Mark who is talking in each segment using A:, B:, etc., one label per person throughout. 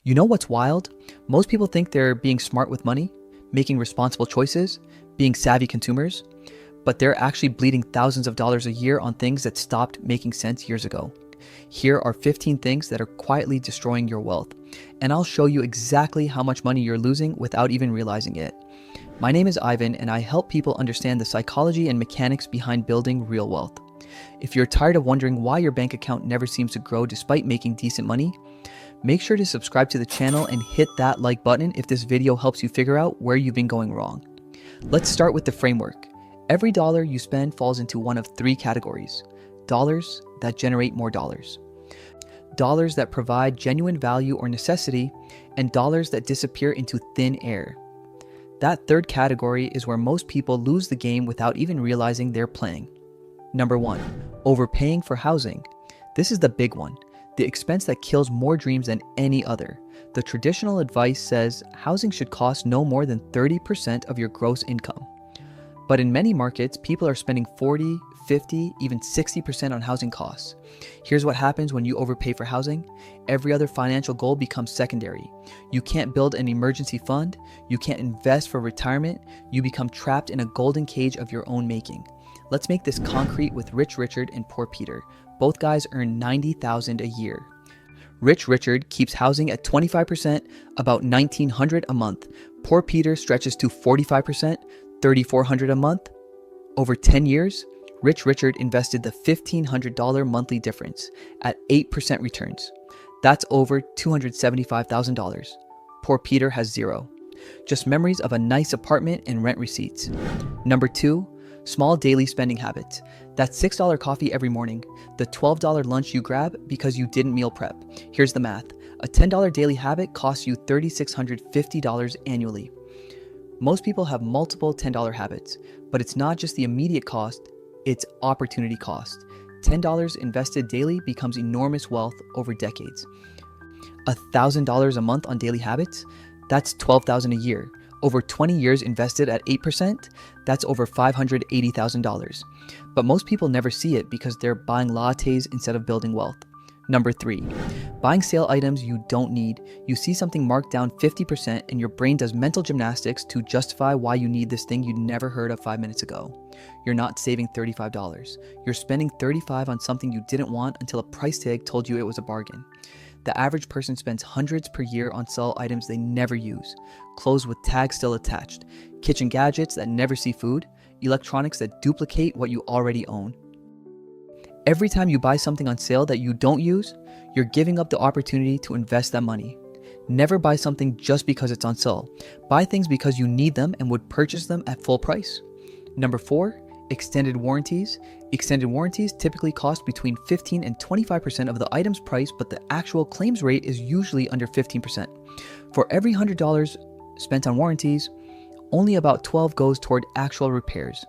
A: You know what's wild? Most people think they're being smart with money, making responsible choices, being savvy consumers, but they're actually bleeding thousands of dollars a year on things that stopped making sense years ago. Here are 15 things that are quietly destroying your wealth, and I'll show you exactly how much money you're losing without even realizing it. My name is Ivan, and I help people understand the psychology and mechanics behind building real wealth. If you're tired of wondering why your bank account never seems to grow despite making decent money, make sure to subscribe to the channel and hit that like button if this video helps you figure out where you've been going wrong. Let's start with the framework. Every dollar you spend falls into one of three categories: dollars that generate more dollars, dollars that provide genuine value or necessity, and dollars that disappear into thin air. That third category is where most people lose the game without even realizing they're playing. Number 1, overpaying for housing. This is the big one, the expense that kills more dreams than any other. The traditional advice says housing should cost no more than 30% of your gross income. But in many markets, people are spending 40, 50, even 60% on housing costs. Here's what happens when you overpay for housing. Every other financial goal becomes secondary. You can't build an emergency fund. You can't invest for retirement. You become trapped in a golden cage of your own making. Let's make this concrete with Rich Richard and Poor Peter. Both guys earn $90,000 a year. Rich Richard keeps housing at 25%, about $1,900 a month. Poor Peter stretches to 45%, $3,400 a month. Over 10 years, Rich Richard invested the $1,500 monthly difference at 8% returns. That's over $275,000. Poor Peter has zero. Just memories of a nice apartment and rent receipts. Number 2, small daily spending habits. That $6 coffee every morning, the $12 lunch you grab because you didn't meal prep. Here's the math. A $10 daily habit costs you $3,650 annually. Most people have multiple $10 habits, but it's not just the immediate cost, it's opportunity cost. $10 invested daily becomes enormous wealth over decades. $1,000 a month on daily habits, that's $12,000 a year. Over 20 years invested at 8%, that's over $580,000. But most people never see it because they're buying lattes instead of building wealth. Number 3, buying sale items you don't need. You see something marked down 50% and your brain does mental gymnastics to justify why you need this thing you never heard of 5 minutes ago. You're not saving $35. You're spending $35 on something you didn't want until a price tag told you it was a bargain. The average person spends hundreds per year on sale items they never use, clothes with tags still attached, kitchen gadgets that never see food, electronics that duplicate what you already own. Every time you buy something on sale that you don't use, you're giving up the opportunity to invest that money. Never buy something just because it's on sale. Buy things because you need them and would purchase them at full price. Number 4, extended warranties. Extended warranties typically cost between 15 and 25% of the item's price, but the actual claims rate is usually under 15%. For every $100 spent on warranties, only about 12 goes toward actual repairs.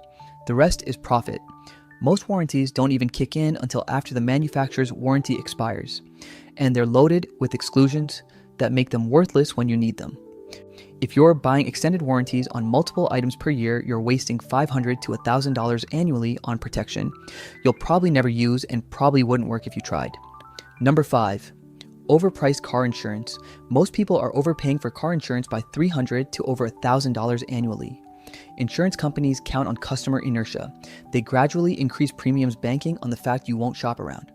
A: The rest is profit. Most warranties don't even kick in until after the manufacturer's warranty expires, and they're loaded with exclusions that make them worthless when you need them. If you're buying extended warranties on multiple items per year, you're wasting $500 to $1,000 annually on protection you'll probably never use and probably wouldn't work if you tried. Number 5, overpriced car insurance. Most people are overpaying for car insurance by $300 to over $1,000 annually. Insurance companies count on customer inertia. They gradually increase premiums banking on the fact you won't shop around.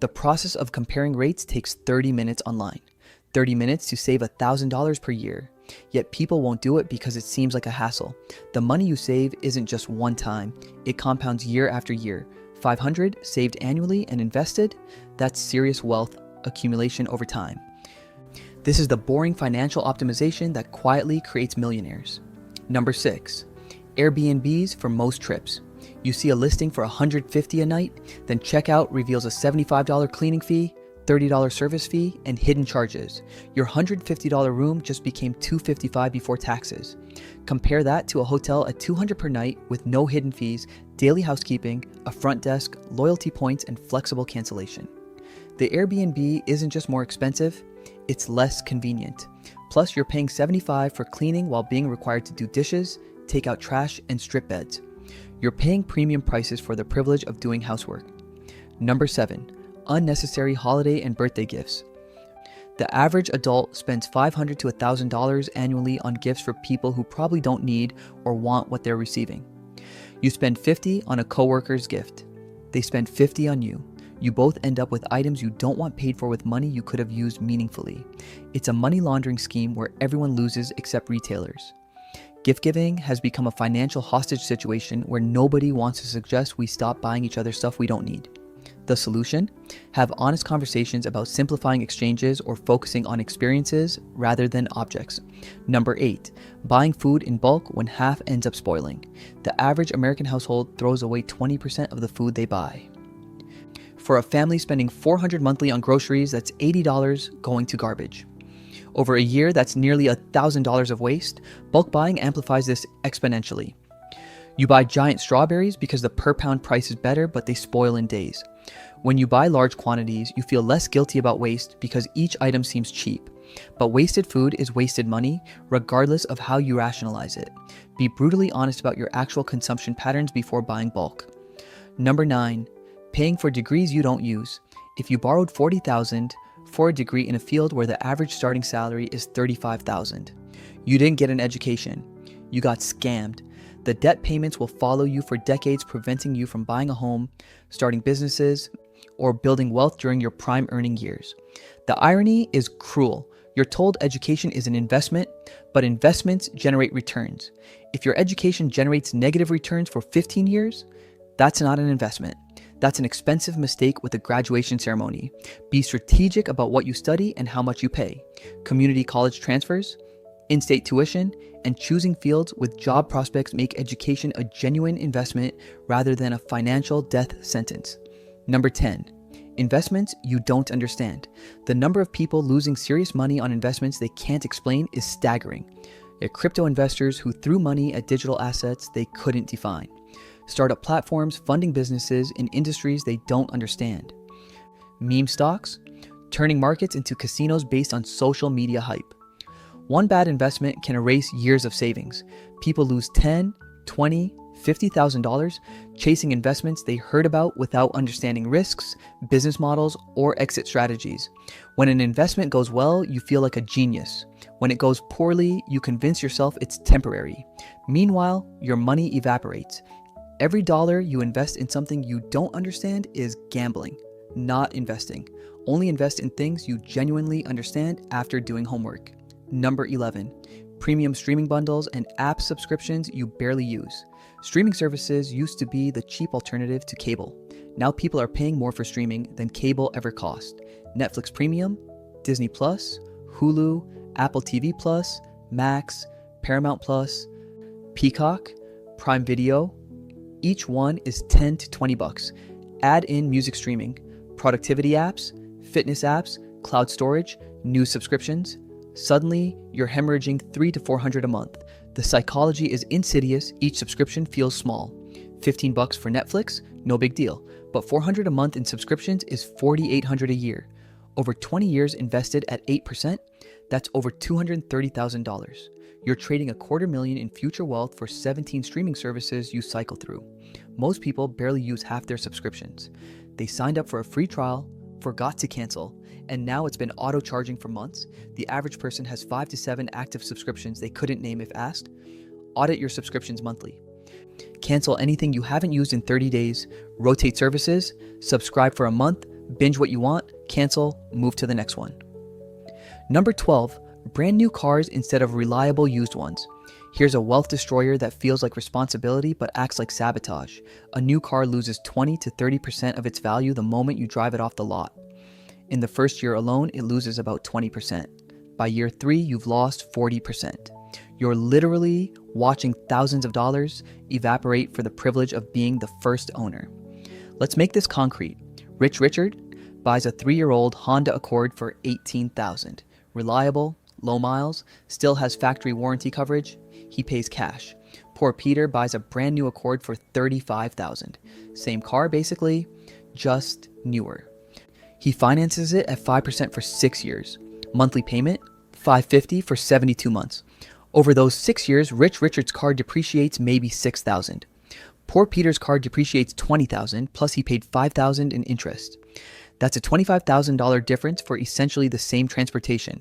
A: The process of comparing rates takes 30 minutes online. 30 minutes to save $1,000 per year. Yet people won't do it because it seems like a hassle. The money you save isn't just one time. It compounds year after year. $500 saved annually and invested, that's serious wealth accumulation over time. This is the boring financial optimization that quietly creates millionaires. Number 6, Airbnbs for most trips. You see a listing for $150 a night, then checkout reveals a $75 cleaning fee, $30 service fee, and hidden charges. Your $150 room just became $255 before taxes. Compare that to a hotel at $200 per night with no hidden fees, daily housekeeping, a front desk, loyalty points, and flexible cancellation. The Airbnb isn't just more expensive, it's less convenient. Plus, you're paying $75 for cleaning while being required to do dishes, take out trash, and strip beds. You're paying premium prices for the privilege of doing housework. Number 7, unnecessary holiday and birthday gifts. The average adult spends $500 to $1,000 annually on gifts for people who probably don't need or want what they're receiving. You spend $50 on a coworker's gift. They spend $50 on you. You both end up with items you don't want paid for with money you could have used meaningfully. It's a money laundering scheme where everyone loses except retailers. Gift giving has become a financial hostage situation where nobody wants to suggest we stop buying each other stuff we don't need. The solution? Have honest conversations about simplifying exchanges or focusing on experiences rather than objects. Number 8, buying food in bulk when half ends up spoiling. The average American household throws away 20% of the food they buy. For a family spending $400 monthly on groceries, that's $80 going to garbage. Over a year, that's nearly $1,000 of waste. Bulk buying amplifies this exponentially. You buy giant strawberries because the per pound price is better, but they spoil in days. When you buy large quantities, you feel less guilty about waste because each item seems cheap. But wasted food is wasted money, regardless of how you rationalize it. Be brutally honest about your actual consumption patterns before buying bulk. Number 9, paying for degrees you don't use. If you borrowed $40,000 for a degree in a field where the average starting salary is $35,000, you didn't get an education. You got scammed. The debt payments will follow you for decades, preventing you from buying a home, starting businesses, or building wealth during your prime earning years. The irony is cruel. You're told education is an investment, but investments generate returns. If your education generates negative returns for 15 years, that's not an investment. That's an expensive mistake with a graduation ceremony. Be strategic about what you study and how much you pay. Community college transfers, in-state tuition, and choosing fields with job prospects make education a genuine investment rather than a financial death sentence. Number 10, investments you don't understand. The number of people losing serious money on investments they can't explain is staggering. They're crypto investors who threw money at digital assets they couldn't define. Startup platforms funding businesses in industries they don't understand. Meme stocks, turning markets into casinos based on social media hype. One bad investment can erase years of savings. People lose $10, $20, $50,000 chasing investments they heard about without understanding risks, business models, or exit strategies. When an investment goes well, you feel like a genius. When it goes poorly, you convince yourself it's temporary. Meanwhile, your money evaporates. Every dollar you invest in something you don't understand is gambling, not investing. Only invest in things you genuinely understand after doing homework. Number 11, premium streaming bundles and app subscriptions you barely use. Streaming services used to be the cheap alternative to cable. Now people are paying more for streaming than cable ever cost. Netflix Premium, Disney Plus, Hulu, Apple TV Plus, Max, Paramount Plus, Peacock, Prime Video. Each one is $10 to $20. Add in music streaming, productivity apps, fitness apps, cloud storage, news subscriptions. Suddenly, you're hemorrhaging $300 to $400 a month. The psychology is insidious. Each subscription feels small. $15 for Netflix, no big deal. But $400 a month in subscriptions is $4,800 a year. Over 20 years invested at 8%, that's over $230,000. You're trading $250,000 in future wealth for 17 streaming services you cycle through. Most people barely use half their subscriptions. They signed up for a free trial, forgot to cancel, and now it's been auto-charging for months. The average person has 5 to 7 active subscriptions they couldn't name if asked. Audit your subscriptions monthly. Cancel anything you haven't used in 30 days, rotate services, subscribe for a month, binge what you want, cancel, move to the next one. Number 12, brand new cars instead of reliable used ones. Here's a wealth destroyer that feels like responsibility but acts like sabotage. A new car loses 20 to 30% of its value the moment you drive it off the lot. In the first year alone, it loses about 20%. By year 3, you've lost 40%. You're literally watching thousands of dollars evaporate for the privilege of being the first owner. Let's make this concrete. Rich Richard buys a 3-year-old Honda Accord for $18,000. Reliable, low miles, still has factory warranty coverage. He pays cash. Poor Peter buys a brand new Accord for $35,000. Same car basically, just newer. He finances it at 5% for 6 years. Monthly payment, $550 for 72 months. Over those 6 years, Rich Richard's car depreciates maybe $6,000. Poor Peter's car depreciates $20,000, plus he paid $5,000 in interest. That's a $25,000 difference for essentially the same transportation.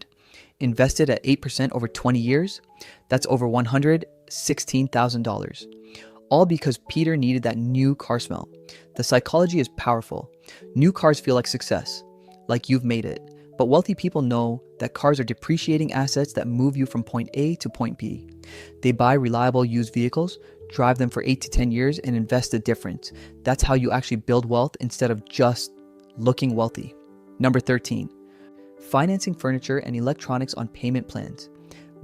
A: Invested at 8% over 20 years, that's over $116,000. All because Peter needed that new car smell. The psychology is powerful. New cars feel like success, like you've made it. But wealthy people know that cars are depreciating assets that move you from point A to point B. They buy reliable used vehicles, drive them for 8 to 10 years, and invest the difference. That's how you actually build wealth instead of just looking wealthy. Number 13, financing furniture and electronics on payment plans.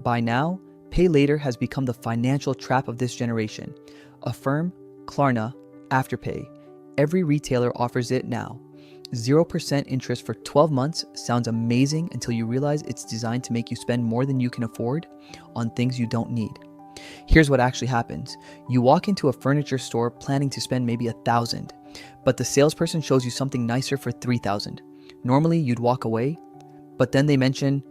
A: By now, pay later has become the financial trap of this generation. Affirm, Klarna, Afterpay. Every retailer offers it now. 0% interest for 12 months sounds amazing until you realize it's designed to make you spend more than you can afford on things you don't need. Here's what actually happens. You walk into a furniture store planning to spend maybe $1,000, but the salesperson shows you something nicer for $3,000. Normally you'd walk away, but then they mention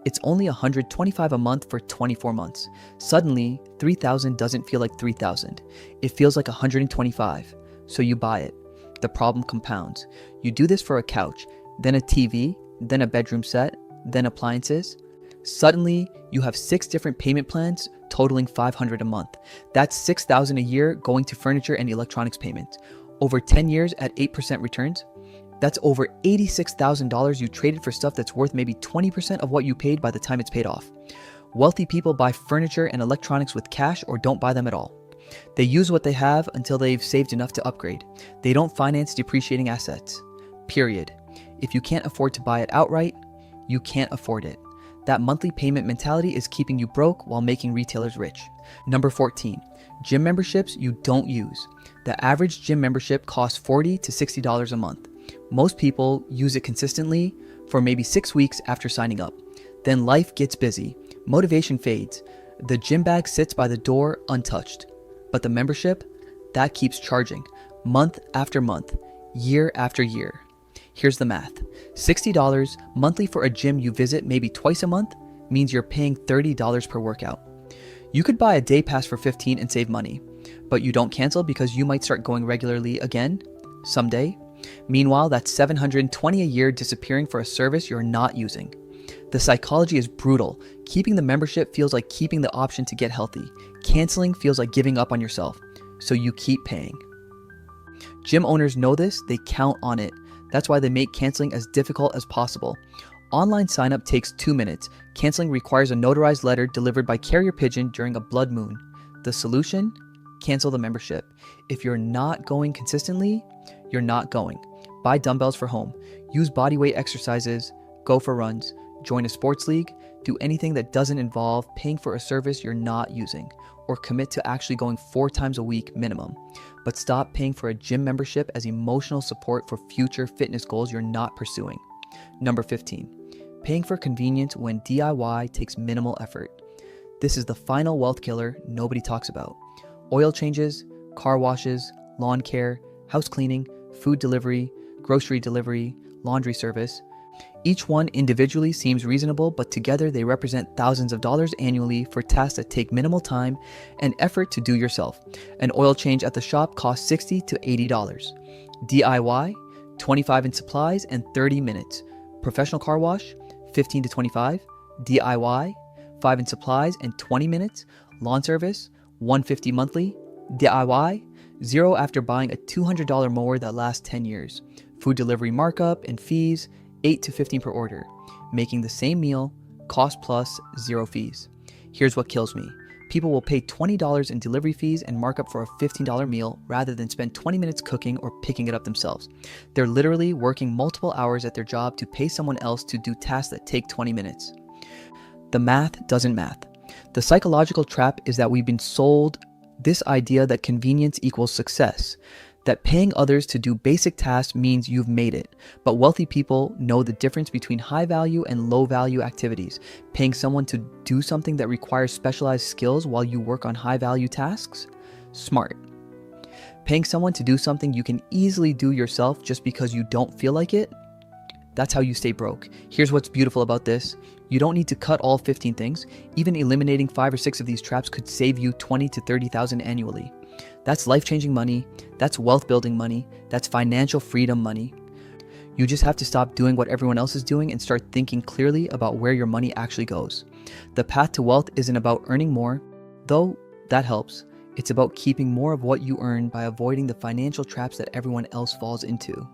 A: it's only $125 a month for 24 months. Suddenly, $3,000 doesn't feel like $3,000. It feels like $125, so you buy it. The problem compounds. You do this for a couch, then a TV, then a bedroom set, then appliances. Suddenly, you have 6 different payment plans totaling $500 a month. That's $6,000 a year going to furniture and electronics payments. Over 10 years at 8% returns, that's over $86,000 you traded for stuff that's worth maybe 20% of what you paid by the time it's paid off. Wealthy people buy furniture and electronics with cash or don't buy them at all. They use what they have until they've saved enough to upgrade. They don't finance depreciating assets. Period. If you can't afford to buy it outright, you can't afford it. That monthly payment mentality is keeping you broke while making retailers rich. Number 14, gym memberships you don't use. The average gym membership costs $40 to $60 a month. Most people use it consistently for maybe 6 weeks after signing up. Then life gets busy. Motivation fades. The gym bag sits by the door untouched. But the membership, that keeps charging. Month after month, year after year. Here's the math. $60 monthly for a gym you visit maybe twice a month means you're paying $30 per workout. You could buy a day pass for $15 and save money, but you don't cancel because you might start going regularly again someday. Meanwhile, that's $720 a year disappearing for a service you're not using. The psychology is brutal. Keeping the membership feels like keeping the option to get healthy. Canceling feels like giving up on yourself, so you keep paying. Gym owners know this, they count on it. That's why they make canceling as difficult as possible. Online sign-up takes 2 minutes. Canceling requires a notarized letter delivered by carrier pigeon during a blood moon. The solution? Cancel the membership. If you're not going consistently, you're not going. Buy dumbbells for home. Use bodyweight exercises. Go for runs. Join a sports league. Do anything that doesn't involve paying for a service you're not using, or commit to actually going 4 times a week minimum. But stop paying for a gym membership as emotional support for future fitness goals you're not pursuing. Number 15, paying for convenience when DIY takes minimal effort. This is the final wealth killer nobody talks about. Oil changes, car washes, lawn care, house cleaning, food delivery, grocery delivery, laundry service. Each one individually seems reasonable, but together they represent thousands of dollars annually for tasks that take minimal time and effort to do yourself. An oil change at the shop costs $60 to $80. DIY, $25 in supplies and 30 minutes. Professional car wash, $15 to $25. DIY, $5 in supplies and 20 minutes. Lawn service, $150 monthly. DIY, $0 after buying a $200 mower that lasts 10 years. Food delivery markup and fees, $8 to $15 per order. Making the same meal, cost plus, 0 fees. Here's what kills me. People will pay $20 in delivery fees and markup for a $15 meal rather than spend 20 minutes cooking or picking it up themselves. They're literally working multiple hours at their job to pay someone else to do tasks that take 20 minutes. The math doesn't math. The psychological trap is that we've been sold this idea that convenience equals success, that paying others to do basic tasks means you've made it. But wealthy people know the difference between high value and low value activities. Paying someone to do something that requires specialized skills while you work on high value tasks? Smart. Paying someone to do something you can easily do yourself just because you don't feel like it? That's how you stay broke. Here's what's beautiful about this. You don't need to cut all 15 things. Even eliminating 5 or 6 of these traps could save you $20,000 to $30,000 annually. That's life-changing money. That's wealth-building money. That's financial freedom money. You just have to stop doing what everyone else is doing and start thinking clearly about where your money actually goes. The path to wealth isn't about earning more, though that helps. It's about keeping more of what you earn by avoiding the financial traps that everyone else falls into.